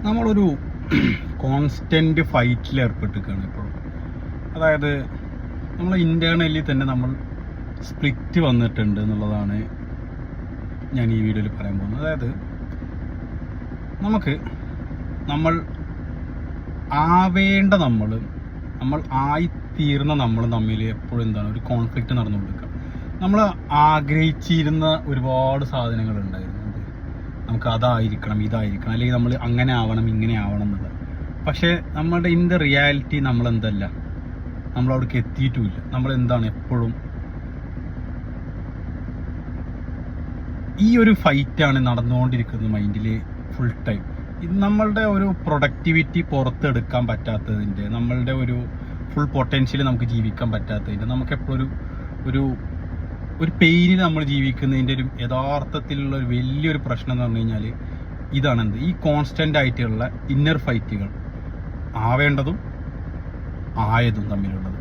നമ്മളൊരു കോൺസ്റ്റന്റ് ഫൈറ്റിൽ ഏർപ്പെട്ടിരിക്കുകയാണ് ഇപ്പോഴും. അതായത് നമ്മൾ ഇന്റേണലി തന്നെ നമ്മൾ സ്പ്ലിറ്റ് വന്നിട്ടുണ്ട് എന്നുള്ളതാണ് ഞാൻ ഈ വീഡിയോയിൽ പറയാൻ പോകുന്നത്. അതായത് നമ്മൾ ആവേണ്ട നമ്മൾ ആയിത്തീർന്ന നമ്മൾ തമ്മിൽ എപ്പോഴും എന്താണ് ഒരു കോൺഫ്ലിക്റ്റ് നടന്നുകൊണ്ടിരിക്കുക. നമ്മൾ ആഗ്രഹിച്ചിരുന്ന ഒരുപാട് സാധനങ്ങൾ ഉണ്ടായിരുന്നു. നമുക്ക് അതായിരിക്കണം, ഇതായിരിക്കണം, അല്ലെങ്കിൽ നമ്മൾ അങ്ങനെ ആവണം, ഇങ്ങനെ ആവണം എന്നുള്ളത്. പക്ഷേ നമ്മളുടെ ഇൻ ദ റിയാലിറ്റി നമ്മളെന്തല്ല, നമ്മളവിടേക്ക് എത്തിയിട്ടുമില്ല. നമ്മളെന്താണ് എപ്പോഴും ഈ ഒരു ഫൈറ്റാണ് നടന്നുകൊണ്ടിരിക്കുന്നത് മൈൻഡിൽ ഫുൾ ടൈം. ഇത് നമ്മളുടെ ഒരു പ്രൊഡക്ടിവിറ്റി പുറത്തെടുക്കാൻ പറ്റാത്തതിൻ്റെ, നമ്മളുടെ ഒരു ഫുൾ പൊട്ടൻഷ്യൽ നമുക്ക് ജീവിക്കാൻ പറ്റാത്തതിൻ്റെ, നമുക്ക് എപ്പോഴും ഒരു പെയിനിൽ നമ്മൾ ജീവിക്കുന്നതിൻ്റെ ഒരു യഥാർത്ഥത്തിലുള്ള ഒരു വലിയൊരു പ്രശ്നം എന്ന് പറഞ്ഞു കഴിഞ്ഞാൽ ഇതാണെന്ത്, ഈ കോൺസ്റ്റൻ്റ് ആയിട്ടുള്ള ഇന്നർ ഫൈറ്റുകൾ, ആവേണ്ടതും ആയതും തമ്മിലുള്ളത്.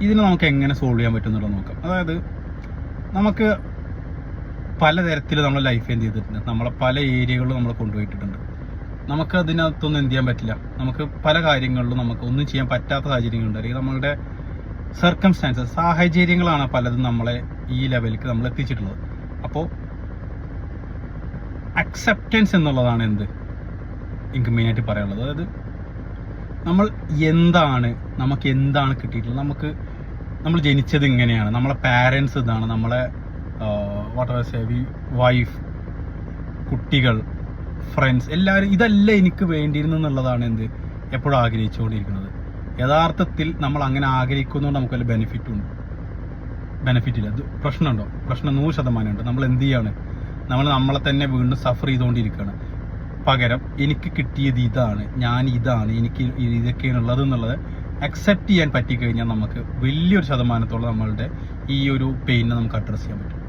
ഇതിന് നമുക്ക് എങ്ങനെ സോൾവ് ചെയ്യാൻ പറ്റുമെന്നുള്ളത് നോക്കാം. അതായത് നമുക്ക് പലതരത്തിൽ നമ്മളെ ലൈഫ് എന്ത് ചെയ്തിട്ടുണ്ട്, നമ്മളെ പല ഏരിയകളിലും നമ്മൾ കൊണ്ടുപോയിട്ടുണ്ട്. നമുക്ക് അതിനകത്തൊന്നും എന്ത് ചെയ്യാൻ പറ്റില്ല. നമുക്ക് പല കാര്യങ്ങളിലും നമുക്ക് ഒന്നും ചെയ്യാൻ പറ്റാത്ത സാഹചര്യങ്ങളുണ്ട്. അല്ലെങ്കിൽ നമ്മളുടെ സർക്കംസ്റ്റാൻസസ്, സാഹചര്യങ്ങളാണ് പലതും നമ്മളെ ഈ ലെവലിലേക്ക് നമ്മൾ എത്തിച്ചിട്ടുള്ളത്. അപ്പോൾ അക്സെപ്റ്റൻസ് എന്നുള്ളതാണ് എനിക്ക് മെയിനായിട്ട് പറയാനുള്ളത്. അതായത് നമുക്ക് എന്താണ് കിട്ടിയിട്ടുള്ളത്, നമ്മൾ ജനിച്ചത് ഇങ്ങനെയാണ്, നമ്മളെ പാരൻസ് ഇതാണ്, നമ്മളെ വൈഫ്, കുട്ടികൾ, ഫ്രണ്ട്സ്, എല്ലാവരും ഇതല്ല എനിക്ക് വേണ്ടിയിരുന്നു എന്നുള്ളതാണ് എപ്പോഴും ആഗ്രഹിച്ചുകൊണ്ടിരിക്കുന്നത്. യഥാർത്ഥത്തിൽ നമ്മൾ അങ്ങനെ ആഗ്രഹിക്കുന്നതുകൊണ്ട് നമുക്ക് വല്ല ബെനിഫിറ്റ് ഇല്ല. അത് പ്രശ്നമുണ്ടോ? പ്രശ്നം 100% ഉണ്ട്. നമ്മൾ എന്ത് ചെയ്യാണ്, നമ്മളെ തന്നെ വീണ്ടും സഫർ ചെയ്തുകൊണ്ടിരിക്കുകയാണ്. പകരം എനിക്ക് കിട്ടിയത് ഇതാണ്, എനിക്ക് ഇതൊക്കെയാണ് ഉള്ളത് എന്നുള്ളത് അക്സെപ്റ്റ് ചെയ്യാൻ പറ്റിക്കഴിഞ്ഞാൽ നമുക്ക് വലിയൊരു ശതമാനത്തോളം നമ്മളുടെ ഈ ഒരു പെയിനെ നമുക്ക് അഡ്രസ് ചെയ്യാൻ പറ്റും.